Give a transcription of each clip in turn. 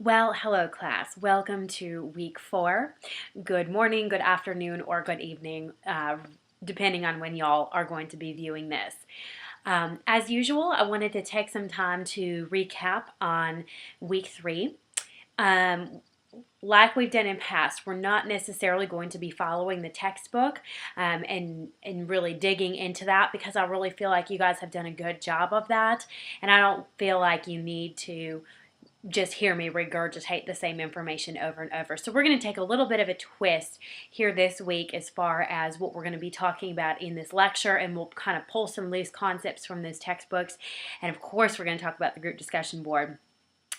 Well, hello class. Welcome to week 4. Good morning, good afternoon, or good evening, depending on when y'all are going to be viewing this. As usual, I wanted to take some time to recap on week 3. Um, like we've done in past, we're not necessarily going to be following the textbook and really digging into that because I really feel like you guys have done a good job of that, and I don't feel like you need to just hear me regurgitate the same information over and over. So we're going to take a little bit of a twist here this week as far as what we're going to be talking about in this lecture, and we'll kind of pull some loose concepts from those textbooks. And of course, we're going to talk about the group discussion board.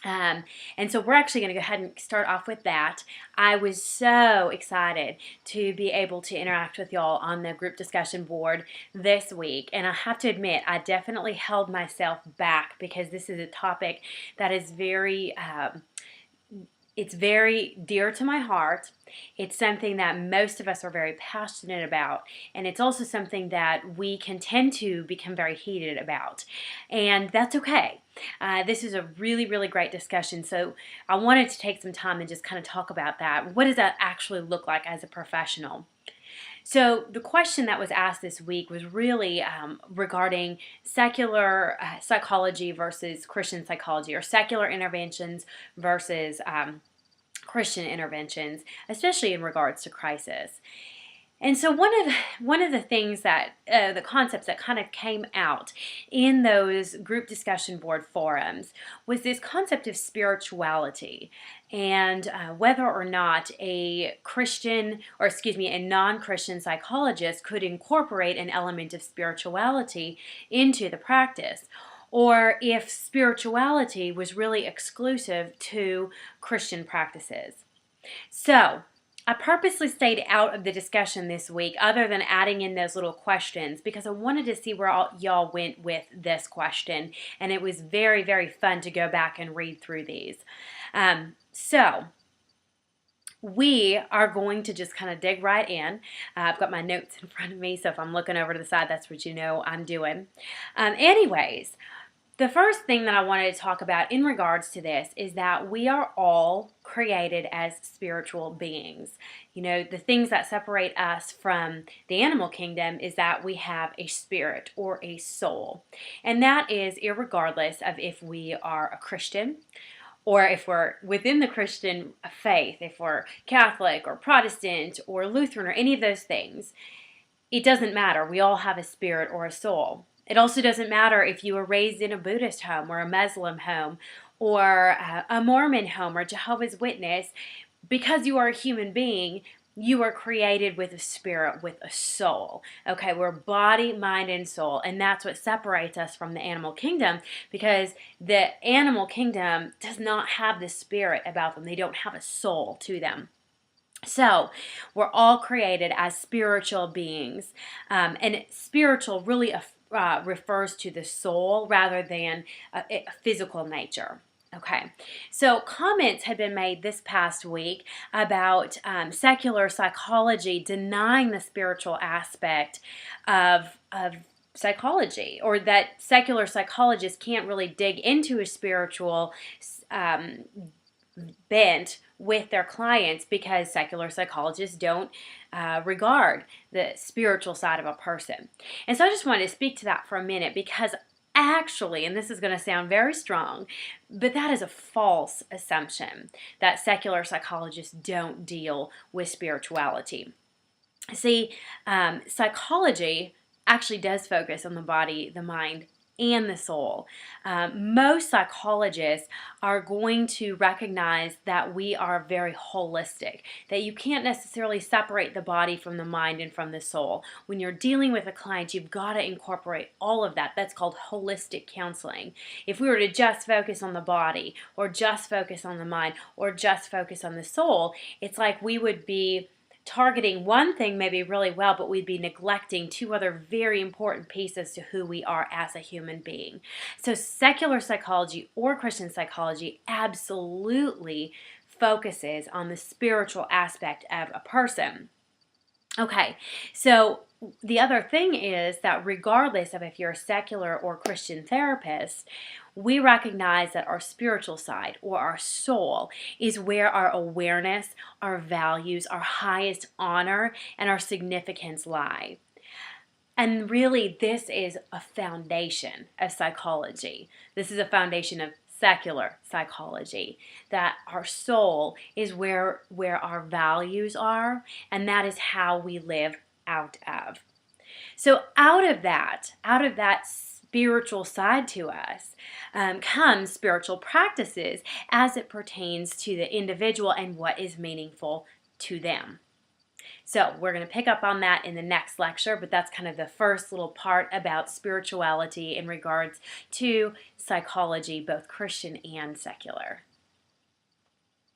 And so we're actually going to go ahead and start off with that. I was so excited to be able to interact with y'all on the group discussion board this week. And I have to admit, I definitely held myself back because this is a topic that is it's very dear to my heart. It's something that most of us are very passionate about, and it's also something that we can tend to become very heated about, and that's okay. This is a really, really great discussion, so I wanted to take some time and just kind of talk about that. What does that actually look like as a professional? So the question that was asked this week was really regarding secular psychology versus Christian psychology, or secular interventions versus Christian interventions, especially in regards to crisis. And so one of the things that the concepts that kind of came out in those group discussion board forums was this concept of spirituality, and whether or not a non-Christian psychologist could incorporate an element of spirituality into the practice, or if spirituality was really exclusive to Christian practices. So, I purposely stayed out of the discussion this week other than adding in those little questions because I wanted to see where y'all went with this question, and it was very, very fun to go back and read through these. So, we are going to just kind of dig right in. I've got my notes in front of me, so if I'm looking over to the side, that's what you know I'm doing. Anyways, the first thing that I wanted to talk about in regards to this is that we are all created as spiritual beings. You know, the things that separate us from the animal kingdom is that we have a spirit or a soul. And that is irregardless of if we are a Christian or if we're within the Christian faith, if we're Catholic or Protestant or Lutheran or any of those things. It doesn't matter. We all have a spirit or a soul. It also doesn't matter if you were raised in a Buddhist home or a Muslim home or a Mormon home or Jehovah's Witness. Because you are a human being, you are created with a spirit, with a soul. Okay, we're body, mind, and soul, and that's what separates us from the animal kingdom, because the animal kingdom does not have the spirit about them. They don't have a soul to them. So, we're all created as spiritual beings, and spiritual really refers to the soul rather than a physical nature. Okay, so comments had been made this past week about secular psychology denying the spiritual aspect of psychology, or that secular psychologists can't really dig into a spiritual bent with their clients because secular psychologists don't regard the spiritual side of a person. And so I just wanted to speak to that for a minute because actually, and this is going to sound very strong, but that is a false assumption that secular psychologists don't deal with spirituality. See, psychology actually does focus on the body, the mind, and the soul. Most psychologists are going to recognize that we are very holistic, that you can't necessarily separate the body from the mind and from the soul. When you're dealing with a client, you've got to incorporate all of that. That's called holistic counseling. If we were to just focus on the body, or just focus on the mind, or just focus on the soul, it's like we would be targeting one thing maybe really well, but we'd be neglecting two other very important pieces to who we are as a human being. So secular psychology or Christian psychology absolutely focuses on the spiritual aspect of a person. Okay, so the other thing is that regardless of if you're a secular or Christian therapist, we recognize that our spiritual side or our soul is where our awareness, our values, our highest honor, and our significance lie. And really, this is a foundation of psychology. This is a foundation of secular psychology, that our soul is where our values are, and that is how we live out of. So out of that spiritual side to us, comes spiritual practices as it pertains to the individual and what is meaningful to them. So we're going to pick up on that in the next lecture, but that's kind of the first little part about spirituality in regards to psychology, both Christian and secular.